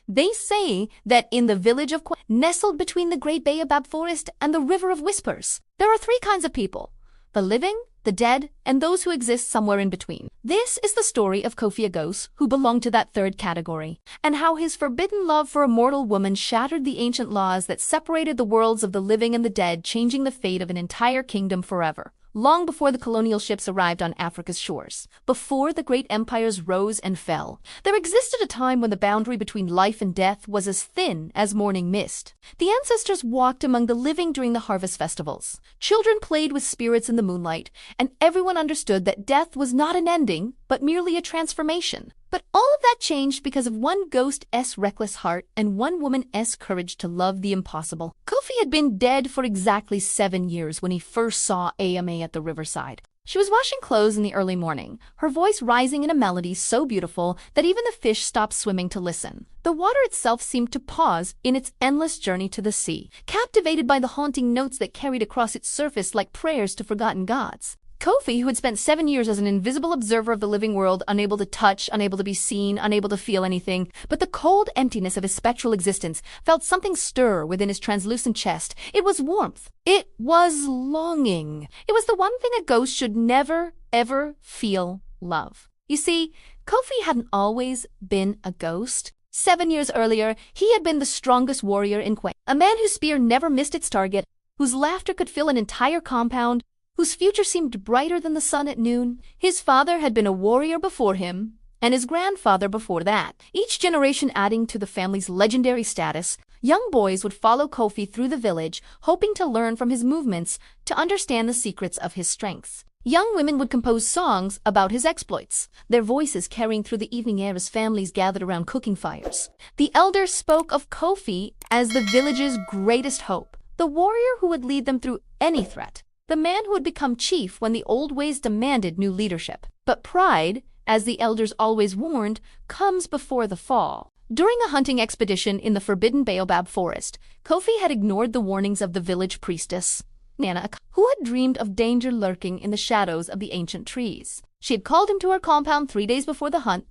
They say that in the village of nestled between the great baobab forest and the river of whispers, there are three kinds of people: the living, the dead, and those who exist somewhere in between. This is the story of Kofi a ghost who belonged to that third category, and how his forbidden love for a mortal woman shattered the ancient laws that separated the worlds of the living and the dead, changing the fate of an entire kingdom forever. Long before the colonial ships arrived on Africa's shores, before the great empires rose and fell, there existed a time when the boundary between life and death was as thin as morning mist. The ancestors walked among the living during the harvest festivals. Children played with spirits in the moonlight, and everyone understood that death was not an ending, but merely a transformation. But all of that changed because of one ghost's reckless heart and one woman's courage to love the impossible. Kofi had been dead for exactly 7 years when he first saw Ama at the riverside. She was washing clothes in the early morning, her voice rising in a melody so beautiful that even the fish stopped swimming to listen. The water itself seemed to pause in its endless journey to the sea, captivated by the haunting notes that carried across its surface like prayers to forgotten gods. Kofi, who had spent 7 years as an invisible observer of the living world, unable to touch, unable to be seen, unable to feel anything, but the cold emptiness of his spectral existence, felt something stir within his translucent chest. It was warmth. It was longing. It was the one thing a ghost should never, ever feel: love. You see, Kofi hadn't always been a ghost. 7 years earlier, he had been the strongest warrior in Kwai, a man whose spear never missed its target, whose laughter could fill an entire compound, whose future seemed brighter than the sun at noon. His father had been a warrior before him, and his grandfather before that, each generation adding to the family's legendary status. Young boys would follow Kofi through the village, hoping to learn from his movements, to understand the secrets of his strengths. Young women would compose songs about his exploits, their voices carrying through the evening air as families gathered around cooking fires. The elders spoke of Kofi as the village's greatest hope, the warrior who would lead them through any threat, the man who would become chief when the old ways demanded new leadership. But pride, as the elders always warned, comes before the fall. During a hunting expedition in the forbidden baobab forest, Kofi had ignored the warnings of the village priestess, Nana, who had dreamed of danger lurking in the shadows of the ancient trees. She had called him to her compound 3 days before the hunt,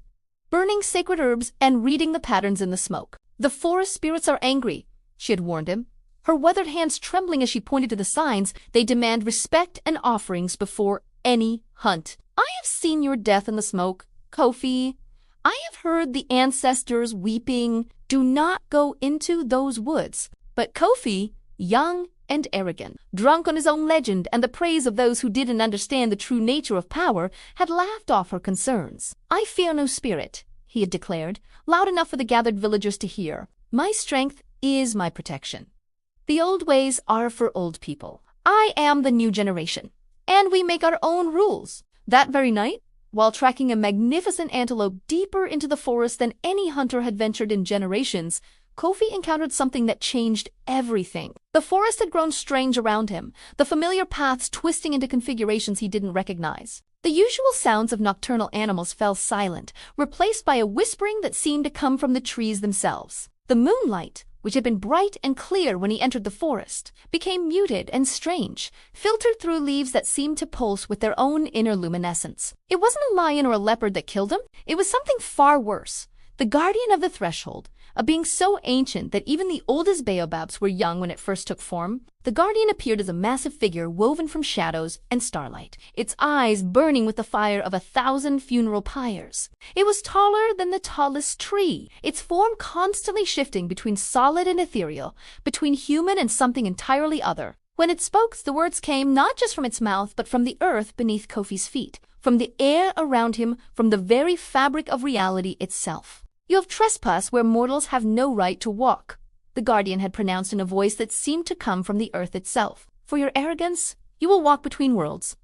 burning sacred herbs and reading the patterns in the smoke. "The forest spirits are angry," she had warned him, her weathered hands trembling as she pointed to the signs. "They demand respect and offerings before any hunt. I have seen your death in the smoke, Kofi. I have heard the ancestors weeping. Do not go into those woods." But Kofi, young and arrogant, drunk on his own legend and the praise of those who didn't understand the true nature of power, had laughed off her concerns. "I fear no spirit," he had declared, loud enough for the gathered villagers to hear. "My strength is my protection. The old ways are for old people. I am the new generation, and we make our own rules." That very night, while tracking a magnificent antelope deeper into the forest than any hunter had ventured in generations, Kofi encountered something that changed everything. The forest had grown strange around him, the familiar paths twisting into configurations he didn't recognize. The usual sounds of nocturnal animals fell silent, replaced by a whispering that seemed to come from the trees themselves. The moonlight, which had been bright and clear when he entered the forest, became muted and strange, filtered through leaves that seemed to pulse with their own inner luminescence. It wasn't a lion or a leopard that killed him. It was something far worse. The guardian of the threshold, a being so ancient that even the oldest baobabs were young when it first took form. The guardian appeared as a massive figure woven from shadows and starlight, its eyes burning with the fire of 1,000 funeral pyres. It was taller than the tallest tree, its form constantly shifting between solid and ethereal, between human and something entirely other. When it spoke, the words came not just from its mouth, but from the earth beneath Kofi's feet, from the air around him, from the very fabric of reality itself. "You have trespassed where mortals have no right to walk," the guardian had pronounced in a voice that seemed to come from the earth itself. "For your arrogance, you will walk between worlds.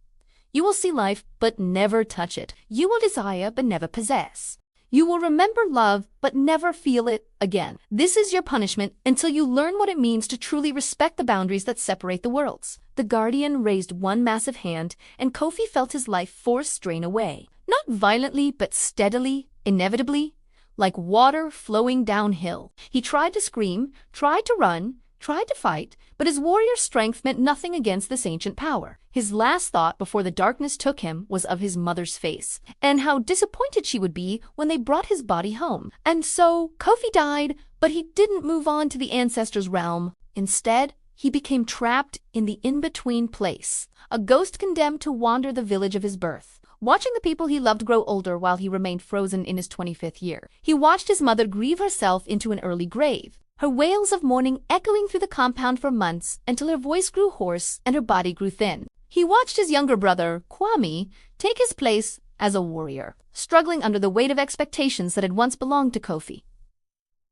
You will see life, but never touch it. You will desire, but never possess. You will remember love, but never feel it again. This is your punishment until you learn what it means to truly respect the boundaries that separate the worlds." The guardian raised one massive hand, and Kofi felt his life force drain away. Not violently, but steadily, inevitably, like water flowing downhill. He tried to scream, tried to run, tried to fight, but his warrior strength meant nothing against this ancient power. His last thought before the darkness took him was of his mother's face, and how disappointed she would be when they brought his body home. And so Kofi died, but he didn't move on to the ancestors' realm. Instead, he became trapped in the in-between place, a ghost condemned to wander the village of his birth. Watching the people he loved grow older while he remained frozen in his 25th year, he watched his mother grieve herself into an early grave, her wails of mourning echoing through the compound for months until her voice grew hoarse and her body grew thin. He watched his younger brother, Kwame, take his place as a warrior, struggling under the weight of expectations that had once belonged to Kofi.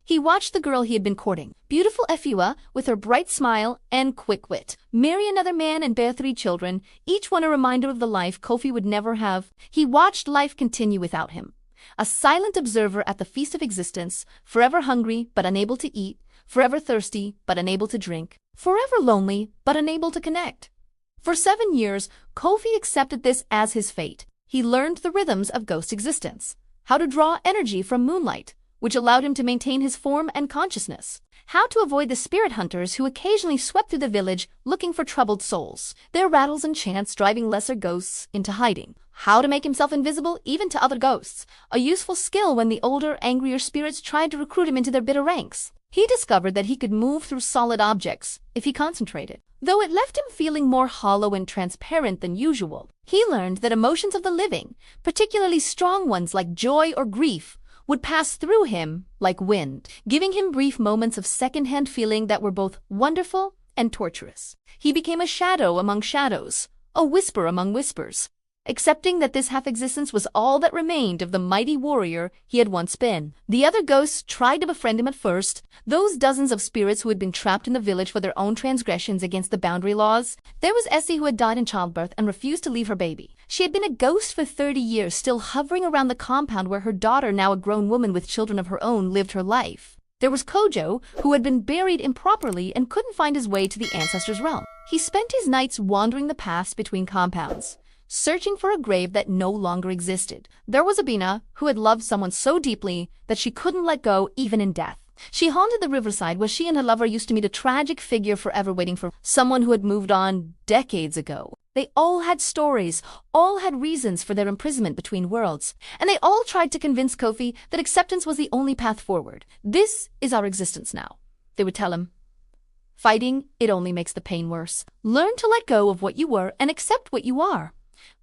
He watched the girl he had been courting, beautiful Efua, with her bright smile and quick wit, marry another man and bear 3 children, each one a reminder of the life Kofi would never have. He watched life continue without him, a silent observer at the feast of existence, forever hungry but unable to eat, forever thirsty but unable to drink, forever lonely but unable to connect. For 7 years, Kofi accepted this as his fate. He learned the rhythms of ghost existence, how to draw energy from moonlight, which allowed him to maintain his form and consciousness, how to avoid the spirit hunters who occasionally swept through the village looking for troubled souls, their rattles and chants driving lesser ghosts into hiding, how to make himself invisible even to other ghosts, a useful skill when the older, angrier spirits tried to recruit him into their bitter ranks. He discovered that he could move through solid objects if he concentrated. Though it left him feeling more hollow and transparent than usual, he learned that emotions of the living, particularly strong ones like joy or grief, would pass through him like wind, giving him brief moments of second-hand feeling that were both wonderful and torturous. He became a shadow among shadows, a whisper among whispers, accepting that this half-existence was all that remained of the mighty warrior he had once been. The other ghosts tried to befriend him at first, those dozens of spirits who had been trapped in the village for their own transgressions against the boundary laws. There was Essie, who had died in childbirth and refused to leave her baby. She had been a ghost for 30 years, still hovering around the compound where her daughter, now a grown woman with children of her own, lived her life. There was Kojo, who had been buried improperly and couldn't find his way to the ancestors' realm. He spent his nights wandering the paths between compounds, searching for a grave that no longer existed. There was Abina, who had loved someone so deeply that she couldn't let go even in death. She haunted the riverside where she and her lover used to meet, a tragic figure forever waiting for someone who had moved on decades ago. They all had stories, all had reasons for their imprisonment between worlds, and they all tried to convince Kofi that acceptance was the only path forward. This is our existence now, they would tell him. Fighting, it only makes the pain worse. Learn to let go of what you were and accept what you are.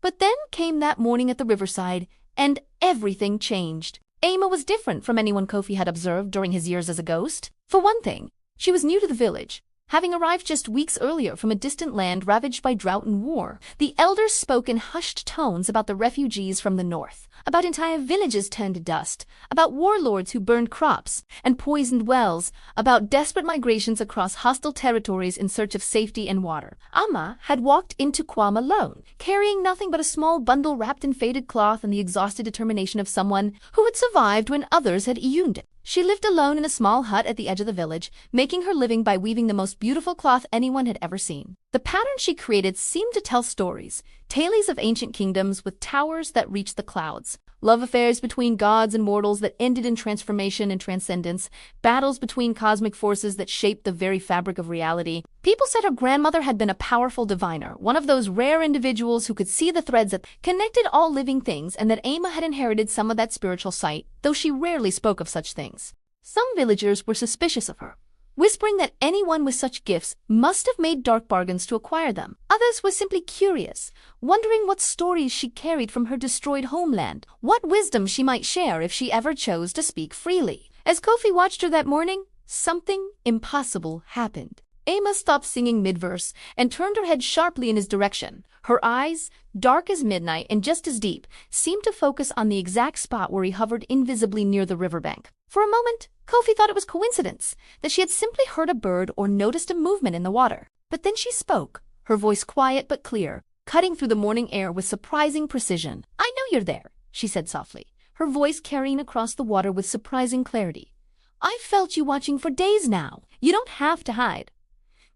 But then came that morning at the riverside, and everything changed. Ama was different from anyone Kofi had observed during his years as a ghost. For one thing, she was new to the village, having arrived just weeks earlier from a distant land ravaged by drought and war. The elders spoke in hushed tones about the refugees from the north, about entire villages turned to dust, about warlords who burned crops and poisoned wells, about desperate migrations across hostile territories in search of safety and water. Amma had walked into Kwame alone, carrying nothing but a small bundle wrapped in faded cloth and the exhausted determination of someone who had survived when others had euned it. She lived alone in a small hut at the edge of the village, making her living by weaving the most beautiful cloth anyone had ever seen. The pattern she created seemed to tell stories, tales of ancient kingdoms with towers that reached the clouds, love affairs between gods and mortals that ended in transformation and transcendence, battles between cosmic forces that shaped the very fabric of reality. People said her grandmother had been a powerful diviner, one of those rare individuals who could see the threads that connected all living things, and that Ama had inherited some of that spiritual sight, though she rarely spoke of such things. Some villagers were suspicious of her, whispering that anyone with such gifts must have made dark bargains to acquire them. Others were simply curious, wondering what stories she carried from her destroyed homeland, what wisdom she might share if she ever chose to speak freely. As Kofi watched her that morning, something impossible happened. Ama stopped singing mid-verse and turned her head sharply in his direction. Her eyes, dark as midnight and just as deep, seemed to focus on the exact spot where he hovered invisibly near the riverbank. For a moment, Kofi thought it was coincidence, that she had simply heard a bird or noticed a movement in the water. But then she spoke, her voice quiet but clear, cutting through the morning air with surprising precision. "I know you're there," she said softly, her voice carrying across the water with surprising clarity. "I've felt you watching for days now. You don't have to hide."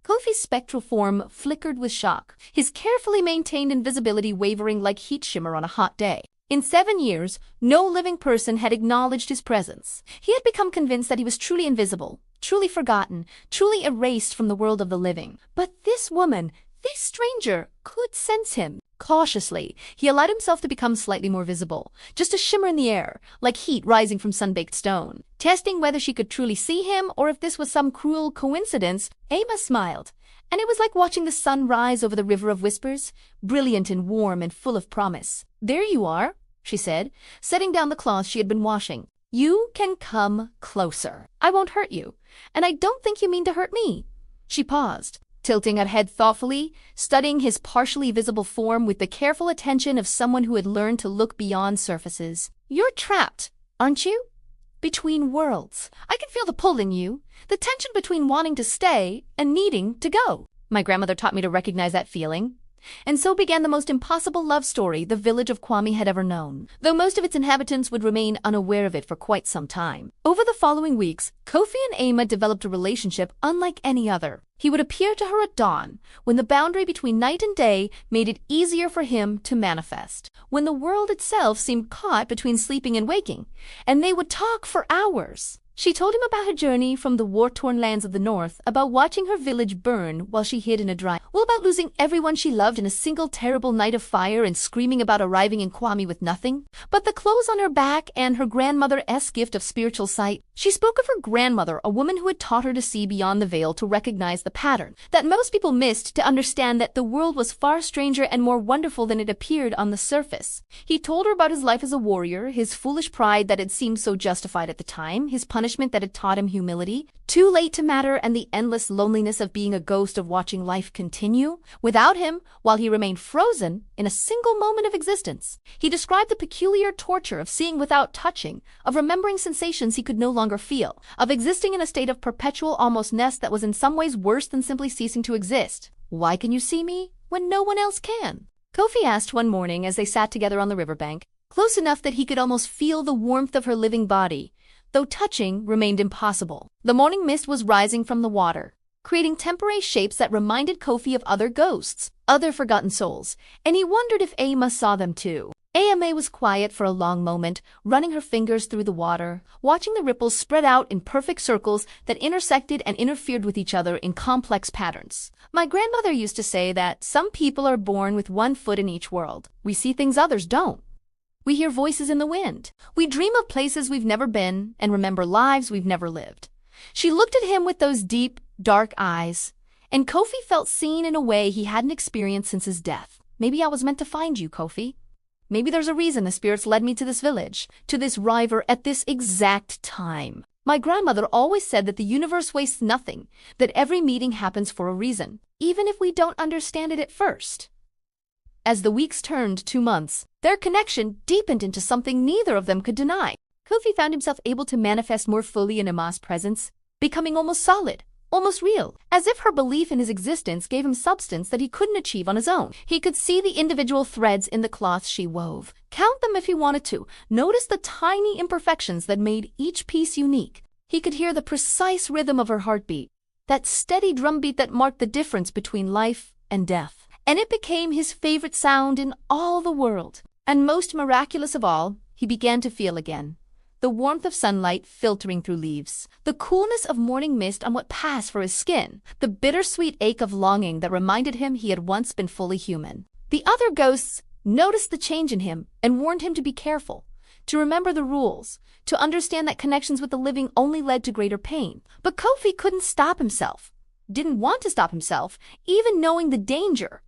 Kofi's spectral form flickered with shock, his carefully maintained invisibility wavering like heat shimmer on a hot day. In 7 years, no living person had acknowledged his presence. He had become convinced that he was truly invisible, truly forgotten, truly erased from the world of the living. But this woman, this stranger, could sense him. Cautiously, he allowed himself to become slightly more visible, just a shimmer in the air, like heat rising from sun-baked stone. Testing whether she could truly see him or if this was some cruel coincidence, Emma smiled, and it was like watching the sun rise over the river of whispers, brilliant and warm and full of promise. "There you are," she said, setting down the cloth she had been washing. "You can come closer. I won't hurt you, and I don't think you mean to hurt me." She paused, tilting her head thoughtfully, studying his partially visible form with the careful attention of someone who had learned to look beyond surfaces. "You're trapped, aren't you? Between worlds. I can feel the pull in you, the tension between wanting to stay and needing to go." My grandmother taught me to recognize that feeling. And so began the most impossible love story the village of Kwame had ever known, though most of its inhabitants would remain unaware of it for quite some time. Over the following weeks, Kofi and Emma developed a relationship unlike any other. He would appear to her at dawn, when the boundary between night and day made it easier for him to manifest, when the world itself seemed caught between sleeping and waking, and they would talk for hours. She told him about her journey from the war-torn lands of the north, about watching her village burn while she hid in a dry well, about losing everyone she loved in a single terrible night of fire and screaming about arriving in Kwame with nothing but the clothes on her back and her grandmother's gift of spiritual sight. She spoke of her grandmother, a woman who had taught her to see beyond the veil, to recognize the pattern that most people missed, to understand that the world was far stranger and more wonderful than it appeared on the surface. He told her about his life as a warrior, his foolish pride that had seemed so justified at the time, his punishment that had taught him humility, too late to matter, and the endless loneliness of being a ghost, of watching life continue without him while he remained frozen in a single moment of existence. He described the peculiar torture of seeing without touching, of remembering sensations he could no longer feel, of existing in a state of perpetual almostness that was in some ways worse than simply ceasing to exist. "Why can you see me when no one else can?" Kofi asked one morning as they sat together on the riverbank, close enough that he could almost feel the warmth of her living body, though touching remained impossible. The morning mist was rising from the water, creating temporary shapes that reminded Kofi of other ghosts, other forgotten souls, and he wondered if Emma saw them too. Ama was quiet for a long moment, running her fingers through the water, watching the ripples spread out in perfect circles that intersected and interfered with each other in complex patterns. "My grandmother used to say that some people are born with one foot in each world. We see things others don't. We hear voices in the wind. We dream of places we've never been and remember lives we've never lived." She looked at him with those deep, dark eyes, and Kofi felt seen in a way he hadn't experienced since his death. "Maybe I was meant to find you, Kofi. Maybe there's a reason the spirits led me to this village, to this river at this exact time. My grandmother always said that the universe wastes nothing, that every meeting happens for a reason, even if we don't understand it at first." As the weeks turned to months, their connection deepened into something neither of them could deny. Kofi found himself able to manifest more fully in Emma's presence, becoming almost solid, almost real, as if her belief in his existence gave him substance that he couldn't achieve on his own. He could see the individual threads in the cloth she wove, count them if he wanted to, notice the tiny imperfections that made each piece unique. He could hear the precise rhythm of her heartbeat, that steady drumbeat that marked the difference between life and death. And it became his favorite sound in all the world. And most miraculous of all, he began to feel again the warmth of sunlight filtering through leaves, the coolness of morning mist on what passed for his skin, the bittersweet ache of longing that reminded him he had once been fully human. The other ghosts noticed the change in him and warned him to be careful, to remember the rules, to understand that connections with the living only led to greater pain. But Kofi couldn't stop himself, didn't want to stop himself, even knowing the danger.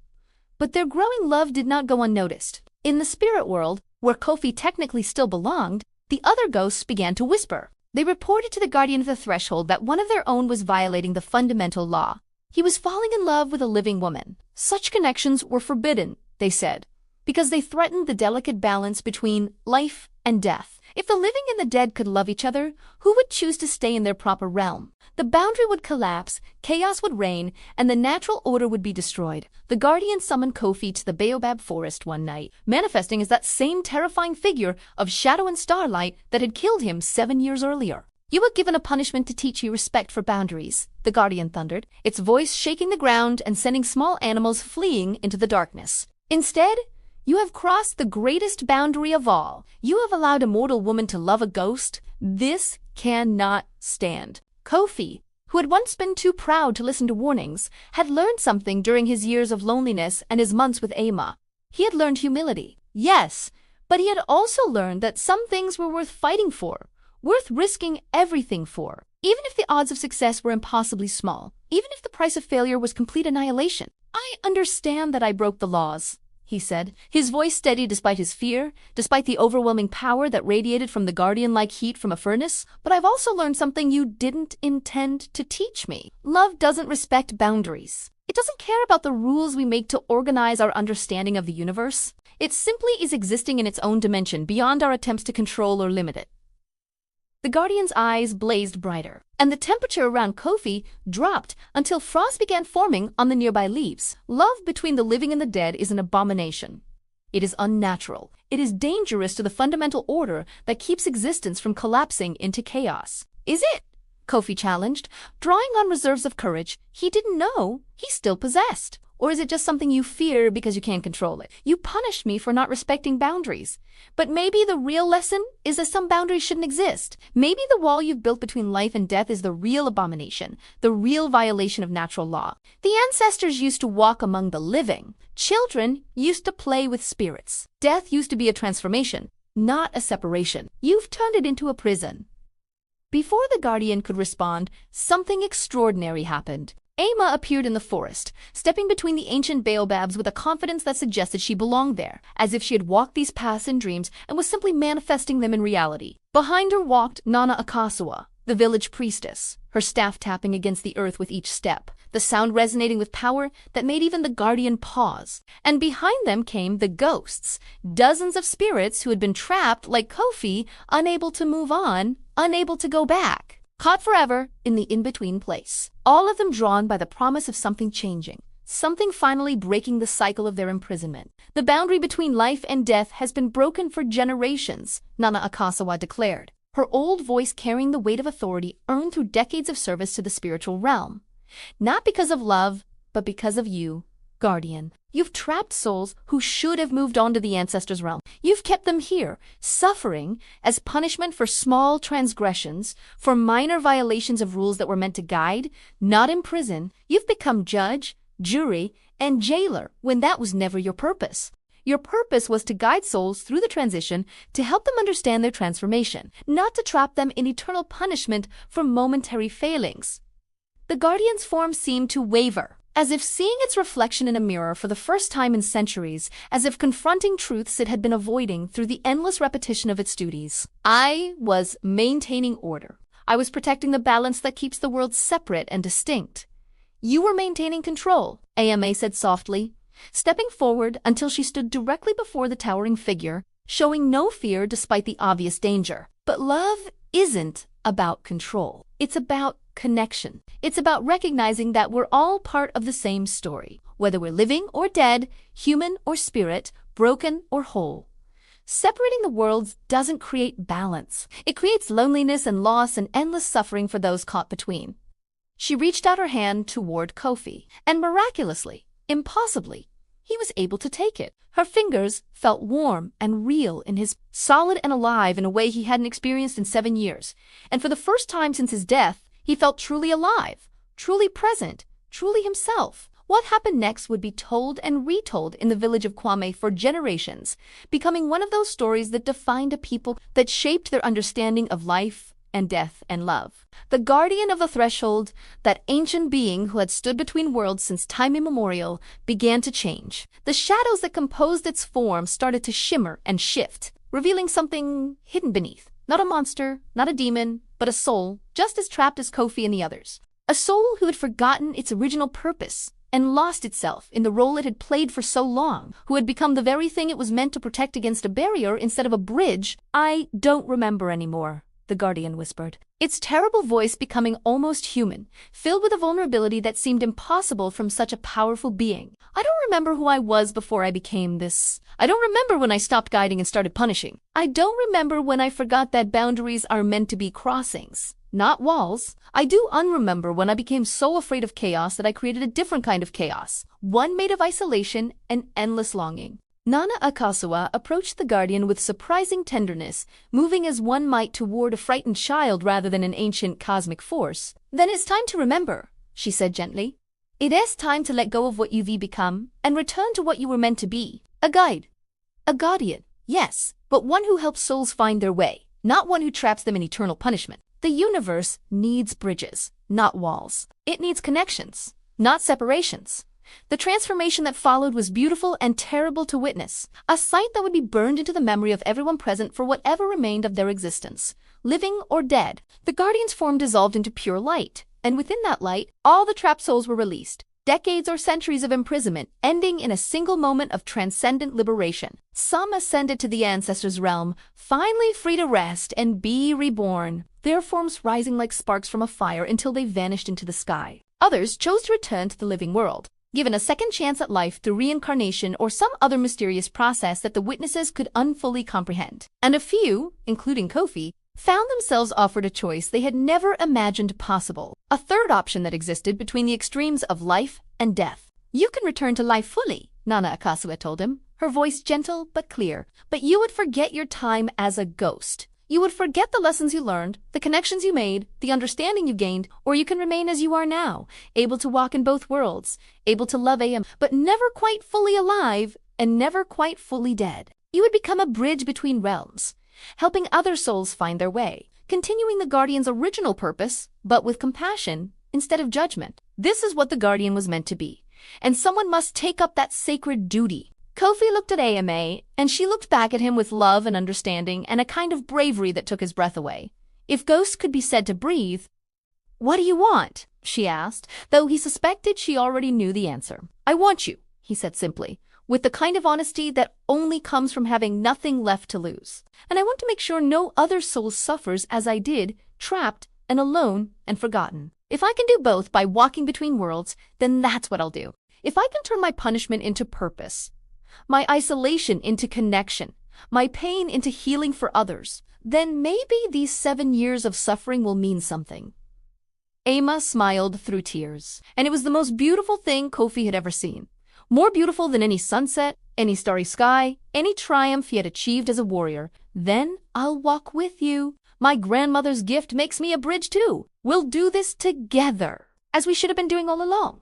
But their growing love did not go unnoticed. In the spirit world, where Kofi technically still belonged, the other ghosts began to whisper. They reported to the guardian of the threshold that one of their own was violating the fundamental law. He was falling in love with a living woman. Such connections were forbidden, they said, because they threatened the delicate balance between life and death. If the living and the dead could love each other, who would choose to stay in their proper realm? The boundary would collapse, chaos would reign, and the natural order would be destroyed. The guardian summoned Kofi to the baobab forest one night, manifesting as that same terrifying figure of shadow and starlight that had killed him 7 years earlier. "You were given a punishment to teach you respect for boundaries," the guardian thundered, its voice shaking the ground and sending small animals fleeing into the darkness. "Instead, you have crossed the greatest boundary of all. You have allowed a mortal woman to love a ghost. This cannot stand." Kofi, who had once been too proud to listen to warnings, had learned something during his years of loneliness and his months with Ama. He had learned humility, yes, but he had also learned that some things were worth fighting for, worth risking everything for, even if the odds of success were impossibly small, even if the price of failure was complete annihilation. "I understand that I broke the laws," he said, his voice steady despite his fear, despite the overwhelming power that radiated from the guardian like heat from a furnace. "But I've also learned something you didn't intend to teach me. Love doesn't respect boundaries. It doesn't care about the rules we make to organize our understanding of the universe. It simply is existing in its own dimension beyond our attempts to control or limit it." The guardian's eyes blazed brighter, and the temperature around Kofi dropped until frost began forming on the nearby leaves. "Love between the living and the dead is an abomination. It is unnatural. It is dangerous to the fundamental order that keeps existence from collapsing into chaos." "Is it?" Kofi challenged, drawing on reserves of courage he didn't know he still possessed. "Or is it just something you fear because you can't control it? You punished me for not respecting boundaries. But maybe the real lesson is that some boundaries shouldn't exist. Maybe the wall you've built between life and death is the real abomination, the real violation of natural law. The ancestors used to walk among the living. Children used to play with spirits. Death used to be a transformation, not a separation. You've turned it into a prison." Before the guardian could respond, something extraordinary happened. Ama appeared in the forest, stepping between the ancient baobabs with a confidence that suggested she belonged there, as if she had walked these paths in dreams and was simply manifesting them in reality. Behind her walked Nana Akasua, the village priestess, her staff tapping against the earth with each step, the sound resonating with power that made even the guardian pause. And behind them came the ghosts, dozens of spirits who had been trapped like Kofi, unable to move on, unable to go back. Caught forever in the in-between place. All of them drawn by the promise of something changing, something finally breaking the cycle of their imprisonment. "The boundary between life and death has been broken for generations," Nana Akasawa declared, her old voice carrying the weight of authority earned through decades of service to the spiritual realm. "Not because of love, but because of you, guardian. You've trapped souls who should have moved on to the ancestors' realm. You've kept them here, suffering as punishment for small transgressions, for minor violations of rules that were meant to guide, not imprison. You've become judge, jury, and jailer when that was never your purpose. Your purpose was to guide souls through the transition, to help them understand their transformation, not to trap them in eternal punishment for momentary failings." The guardian's form seemed to waver, as if seeing its reflection in a mirror for the first time in centuries, as if confronting truths it had been avoiding through the endless repetition of its duties. "I was maintaining order. I was protecting the balance that keeps the world separate and distinct. You were maintaining control," Ama said softly, stepping forward until she stood directly before the towering figure, showing no fear despite the obvious danger. "But love isn't about control. It's about connection. It's about recognizing that we're all part of the same story, whether we're living or dead, human or spirit, broken or whole. Separating the worlds doesn't create balance. It creates loneliness and loss and endless suffering for those caught between." She reached out her hand toward Kofi, and miraculously, impossibly, he was able to take it. Her fingers felt warm and real in his, solid and alive in a way he hadn't experienced in 7 years. And for the first time since his death, he felt truly alive, truly present, truly himself. What happened next would be told and retold in the village of Kwame for generations, becoming one of those stories that defined a people, that shaped their understanding of life and death and love. The guardian of the threshold, that ancient being who had stood between worlds since time immemorial, began to change. The shadows that composed its form started to shimmer and shift, revealing something hidden beneath. Not a monster, not a demon, but a soul, just as trapped as Kofi and the others. A soul who had forgotten its original purpose and lost itself in the role it had played for so long, who had become the very thing it was meant to protect against a barrier instead of a bridge. "I don't remember anymore," the guardian whispered, its terrible voice becoming almost human, filled with a vulnerability that seemed impossible from such a powerful being. "I don't remember who I was before I became this. I don't remember when I stopped guiding and started punishing. I don't remember when I forgot that boundaries are meant to be crossings, not walls. I do unremember when I became so afraid of chaos that I created a different kind of chaos, one made of isolation and endless longing. Nana Akasawa approached the guardian with surprising tenderness, moving as one might toward a frightened child rather than an ancient cosmic force. "Then it's time to remember," she said gently. "It is time to let go of what you've become and return to what you were meant to be. A guide. A guardian, yes, but one who helps souls find their way, not one who traps them in eternal punishment. The universe needs bridges, not walls. It needs connections, not separations." The transformation that followed was beautiful and terrible to witness, a sight that would be burned into the memory of everyone present for whatever remained of their existence, living or dead. The guardian's form dissolved into pure light, and within that light, all the trapped souls were released. Decades or centuries of imprisonment, ending in a single moment of transcendent liberation. Some ascended to the ancestors' realm, finally free to rest and be reborn, their forms rising like sparks from a fire until they vanished into the sky. Others chose to return to the living world, given a second chance at life through reincarnation or some other mysterious process that the witnesses could unfully comprehend. And a few, including Kofi, found themselves offered a choice they had never imagined possible. A third option that existed between the extremes of life and death. "You can return to life fully," Nana Akasawa told him, her voice gentle but clear. "But you would forget your time as a ghost. You would forget the lessons you learned, the connections you made, the understanding you gained, or you can remain as you are now, able to walk in both worlds, able to love AM, but never quite fully alive and never quite fully dead. You would become a bridge between realms, helping other souls find their way, continuing the Guardian's original purpose, but with compassion instead of judgment. This is what the Guardian was meant to be, and someone must take up that sacred duty." Kofi looked at AMA, and she looked back at him with love and understanding and a kind of bravery that took his breath away. If ghosts could be said to breathe, "What do you want?" she asked, though he suspected she already knew the answer. "I want you," he said simply, with the kind of honesty that only comes from having nothing left to lose. "And I want to make sure no other soul suffers as I did, trapped and alone and forgotten. If I can do both by walking between worlds, then that's what I'll do. If I can turn my punishment into purpose, my isolation into connection, my pain into healing for others, then maybe these 7 years of suffering will mean something." Ama smiled through tears, and it was the most beautiful thing Kofi had ever seen. More beautiful than any sunset, any starry sky, any triumph he had achieved as a warrior. "Then I'll walk with you. My grandmother's gift makes me a bridge too. We'll do this together, as we should have been doing all along."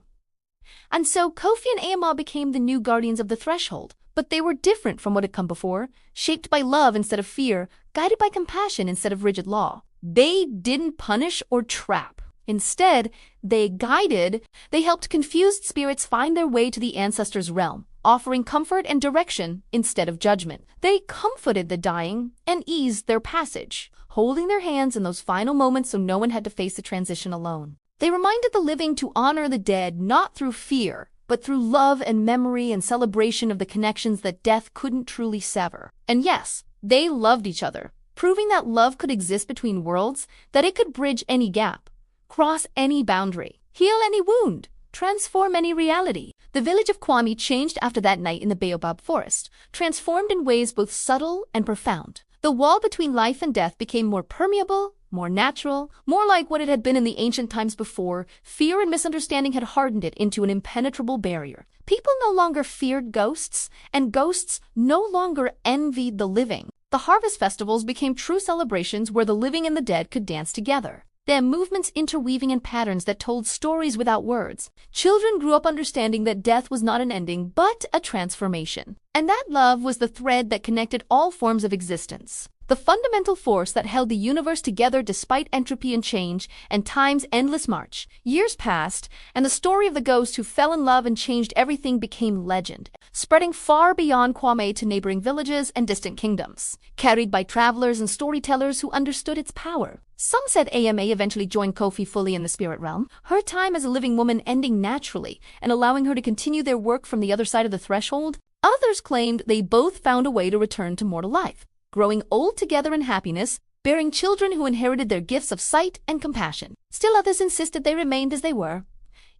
And so Kofi and Ama became the new guardians of the threshold, but they were different from what had come before, shaped by love instead of fear, guided by compassion instead of rigid law. They didn't punish or trap. Instead, they guided. They helped confused spirits find their way to the ancestors' realm, offering comfort and direction instead of judgment. They comforted the dying and eased their passage, holding their hands in those final moments so no one had to face the transition alone. They reminded the living to honor the dead not through fear, but through love and memory and celebration of the connections that death couldn't truly sever. And yes, they loved each other, proving that love could exist between worlds, that it could bridge any gap, cross any boundary, heal any wound, transform any reality. The village of Kwame changed after that night in the baobab forest, transformed in ways both subtle and profound. The wall between life and death became more permeable, more natural, more like what it had been in the ancient times before. Fear and misunderstanding had hardened it into an impenetrable barrier. People no longer feared ghosts, and ghosts no longer envied the living. The harvest festivals became true celebrations where the living and the dead could dance together, their movements interweaving in patterns that told stories without words. Children grew up understanding that death was not an ending, but a transformation. And that love was the thread that connected all forms of existence, the fundamental force that held the universe together despite entropy and change and time's endless march. Years passed, and the story of the ghost who fell in love and changed everything became legend, spreading far beyond Kwame to neighboring villages and distant kingdoms, carried by travelers and storytellers who understood its power. Some said AMA eventually joined Kofi fully in the spirit realm, her time as a living woman ending naturally and allowing her to continue their work from the other side of the threshold. Others claimed they both found a way to return to mortal life, growing old together in happiness, bearing children who inherited their gifts of sight and compassion. Still others insisted they remained as they were,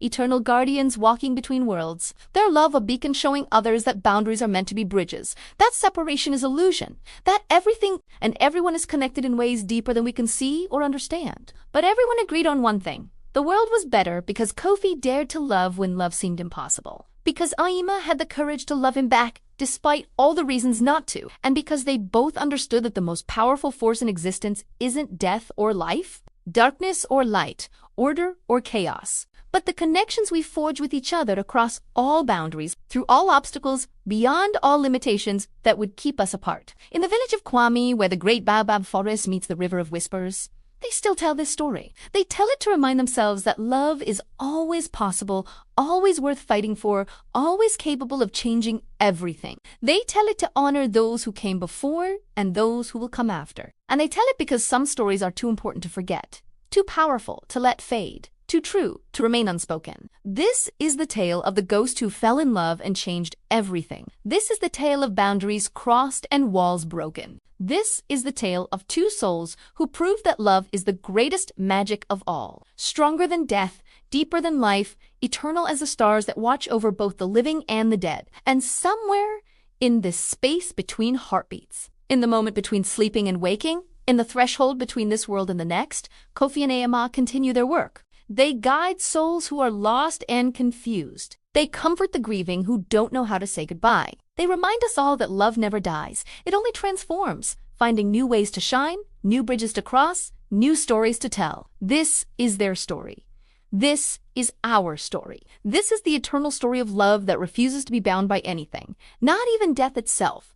eternal guardians walking between worlds, their love a beacon showing others that boundaries are meant to be bridges, that separation is illusion, that everything and everyone is connected in ways deeper than we can see or understand. But everyone agreed on one thing. The world was better because Kofi dared to love when love seemed impossible, because Aima had the courage to love him back despite all the reasons not to, and because they both understood that the most powerful force in existence isn't death or life, darkness or light, order or chaos, but the connections we forge with each other across all boundaries, through all obstacles, beyond all limitations that would keep us apart. In the village of Kwame, where the great baobab forest meets the river of whispers, they still tell this story. They tell it to remind themselves that love is always possible, always worth fighting for, always capable of changing everything. They tell it to honor those who came before and those who will come after. And they tell it because some stories are too important to forget, too powerful to let fade, too true to remain unspoken. This is the tale of the ghost who fell in love and changed everything. This is the tale of boundaries crossed and walls broken. This is the tale of two souls who proved that love is the greatest magic of all, stronger than death, deeper than life, eternal as the stars that watch over both the living and the dead. And somewhere in this space between heartbeats, in the moment between sleeping and waking, in the threshold between this world and the next, Kofi and Ama continue their work. They guide souls who are lost and confused. They comfort the grieving who don't know how to say goodbye. They remind us all that love never dies. It only transforms, finding new ways to shine, new bridges to cross, new stories to tell. This is their story. This is our story. This is the eternal story of love that refuses to be bound by anything, not even death itself.